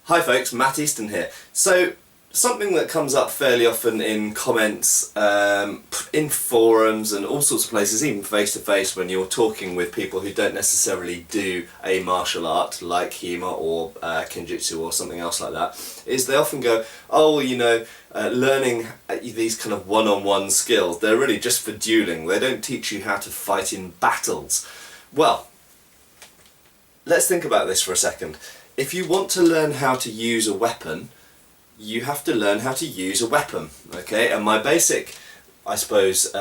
Hi folks, Matt Easton here. So, something that comes up fairly often in comments, in forums and all sorts of places, even face to face when you're talking with people who don't necessarily do a martial art like HEMA or Kenjutsu or something else like that, is they often go, oh, learning these kind of one-on-one skills, they're really just for dueling, they don't teach you how to fight in battles. Well, let's think about this for a second. If you want to learn how to use a weapon, you have to learn how to use a weapon, okay? And my basic, I suppose,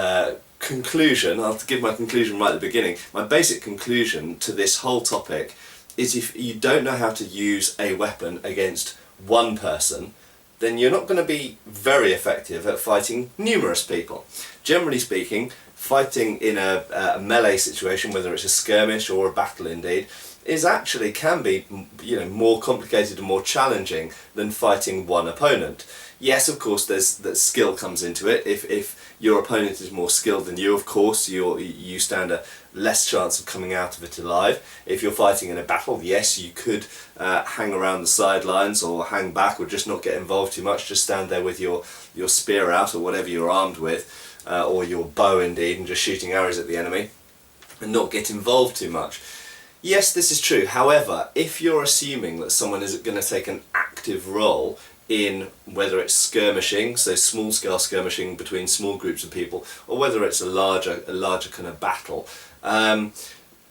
conclusion, I'll give my conclusion right at the beginning, my basic conclusion to this whole topic is if you don't know how to use a weapon against one person, then you're not going to be very effective at fighting numerous people. Generally speaking, fighting in a melee situation, whether it's a skirmish or a battle indeed, can be more complicated and more challenging than fighting one opponent. Yes, of course, that skill comes into it. If your opponent is more skilled than you, of course, you stand a less chance of coming out of it alive. If you're fighting in a battle, yes, you could hang around the sidelines or hang back or just not get involved too much, just stand there with your spear out or whatever you're armed with, or your bow indeed, and just shooting arrows at the enemy and not get involved too much. Yes, this is true. However, if you're assuming that someone is going to take an active role in whether it's skirmishing, so small-scale skirmishing between small groups of people, or whether it's a larger kind of battle,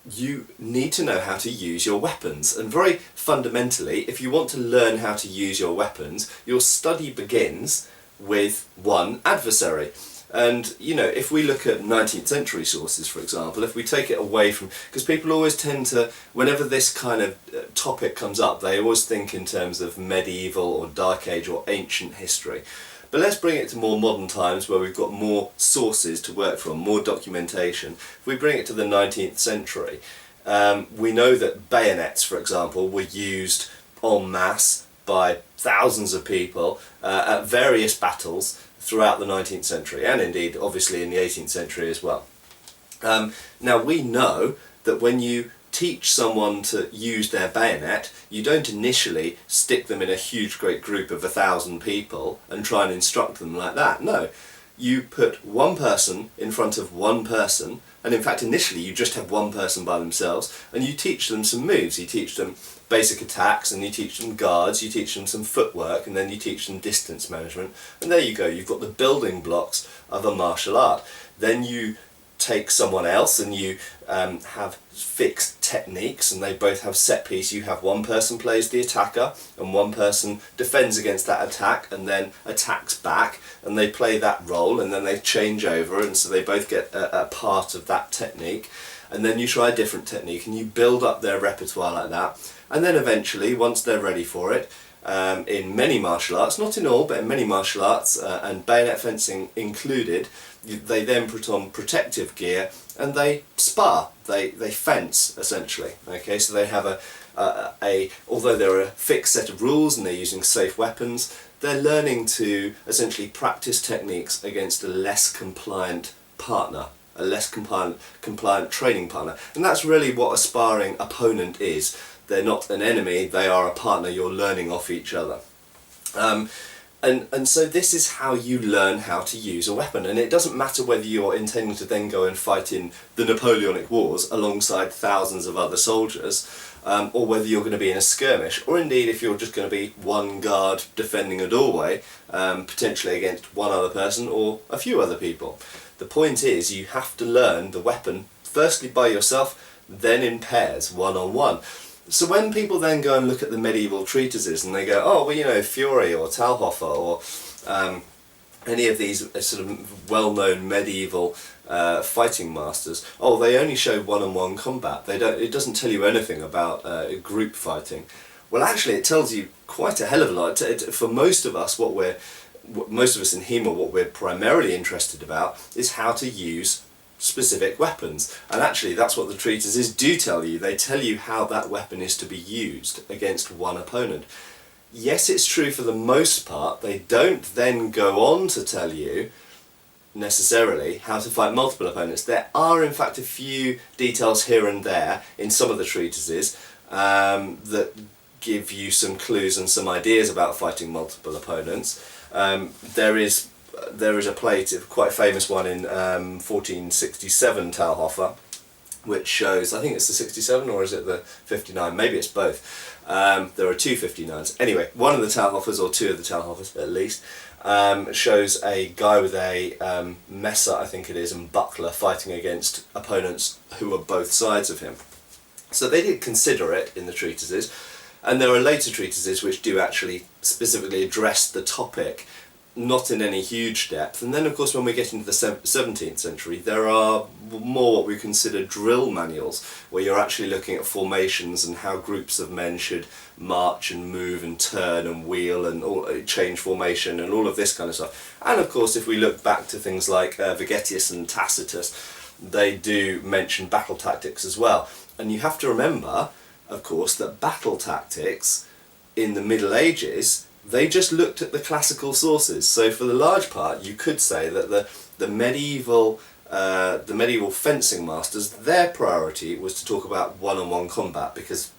you need to know how to use your weapons. And very fundamentally, if you want to learn how to use your weapons, your study begins with one adversary. And if we look at 19th century sources, for example, if we take it away from, because people always tend to, whenever this kind of topic comes up, they always think in terms of medieval or dark age or ancient history. But let's bring it to more modern times where we've got more sources to work from, more documentation. If we bring it to the 19th century, we know that bayonets, for example, were used en masse by thousands of people at various battles throughout the 19th century, and indeed obviously in the 18th century as well. Now we know that when you teach someone to use their bayonet, you don't initially stick them in a huge great group of 1,000 people and try and instruct them like that. No, you put one person in front of one person, and in fact initially you just have one person by themselves, and you teach them some moves. You teach them basic attacks, and you teach them guards, you teach them some footwork, and then you teach them distance management, and there you go, you've got the building blocks of a martial art. Then you take someone else and you have fixed techniques, and they both have set piece. You have one person plays the attacker and one person defends against that attack and then attacks back, and they play that role, and then they change over, and so they both get a part of that technique, and then you try a different technique and you build up their repertoire like that. And then eventually, once they're ready for it, in many martial arts, not in all, but in many martial arts, and bayonet fencing included, they then put on protective gear and they spar, they fence essentially. Okay, so they have although there are a fixed set of rules and they're using safe weapons, they're learning to essentially practice techniques against a less compliant partner, a less compliant training partner. And that's really what a sparring opponent is. They're not an enemy, they are a partner. You're learning off each other. And so this is how you learn how to use a weapon. And it doesn't matter whether you're intending to then go and fight in the Napoleonic Wars alongside thousands of other soldiers, or whether you're going to be in a skirmish, or indeed if you're just going to be one guard defending a doorway, potentially against one other person or a few other people. The point is, you have to learn the weapon firstly by yourself, then in pairs, one-on-one. So when people then go and look at the medieval treatises and they go, oh, well, Fury or Talhofer or any of these sort of well-known medieval fighting masters, oh, they only show one-on-one combat. It doesn't tell you anything about group fighting. Well, actually, it tells you quite a hell of a lot. For most of us, most of us in HEMA, what we're primarily interested about is how to use specific weapons, and actually that's what the treatises do tell you. They tell you how that weapon is to be used against one opponent. Yes, it's true for the most part, they don't then go on to tell you necessarily how to fight multiple opponents. There are in fact a few details here and there in some of the treatises that give you some clues and some ideas about fighting multiple opponents. There is a play, a quite famous one in 1467 Talhofer, which shows, I think it's the 67 or is it the 59, maybe it's both. There are two 59s. Anyway, one of the Talhofers, or two of the Talhofers at least, shows a guy with a messer, I think it is, and buckler fighting against opponents who are both sides of him. So they did consider it in the treatises, and there are later treatises which do actually specifically address the topic, not in any huge depth. And then of course when we get into the 17th century, there are more what we consider drill manuals, where you're actually looking at formations and how groups of men should march and move and turn and wheel and change formation and all of this kind of stuff. And of course if we look back to things like Vegetius and Tacitus, they do mention battle tactics as well. And you have to remember, of course, that battle tactics in the Middle Ages, they just looked at the classical sources. So for the large part, you could say that the medieval fencing masters, their priority was to talk about one-on-one combat, because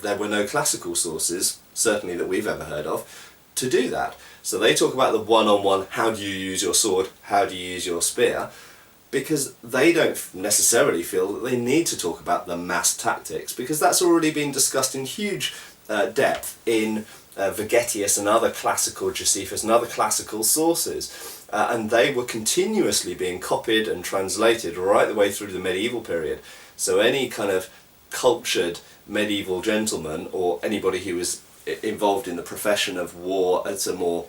there were no classical sources, certainly that we've ever heard of, to do that. So they talk about the one-on-one, how do you use your sword, how do you use your spear, because they don't necessarily feel that they need to talk about the mass tactics, because that's already been discussed in huge depth in Vegetius and other classical Josephus and other classical sources, and they were continuously being copied and translated right the way through the medieval period. So any kind of cultured medieval gentleman, or anybody who was involved in the profession of war at a more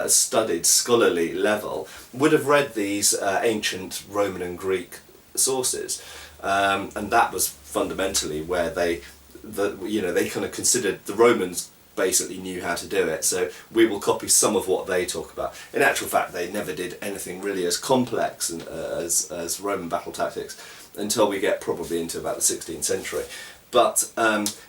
studied scholarly level, would have read these ancient Roman and Greek sources, and that was fundamentally where they kind of considered the Romans basically knew how to do it, so we will copy some of what they talk about. In actual fact, they never did anything really as complex and as Roman battle tactics until we get probably into about the 16th century. But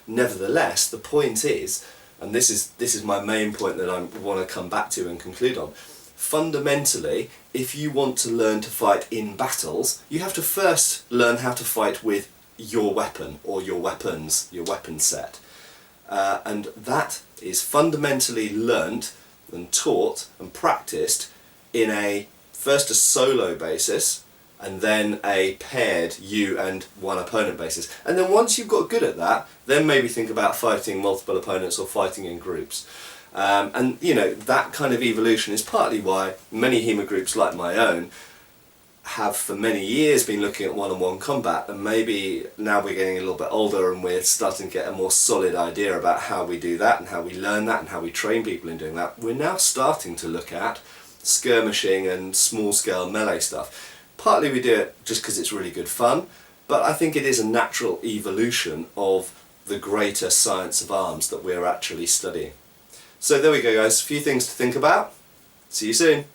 nevertheless, the point is, and this is my main point that I want to come back to and conclude on, fundamentally, if you want to learn to fight in battles, you have to first learn how to fight with your weapon or your weapons, your weapon set. And that is fundamentally learnt and taught and practiced in first a solo basis, and then a paired you and one opponent basis. And then once you've got good at that, then maybe think about fighting multiple opponents or fighting in groups. And that kind of evolution is partly why many HEMA groups like my own have for many years been looking at one-on-one combat, and maybe now we're getting a little bit older and we're starting to get a more solid idea about how we do that and how we learn that and how we train people in doing that. We're now starting to look at skirmishing and small-scale melee stuff. Partly we do it just because it's really good fun, but I think it is a natural evolution of the greater science of arms that we're actually studying. So there we go guys, a few things to think about. See you soon.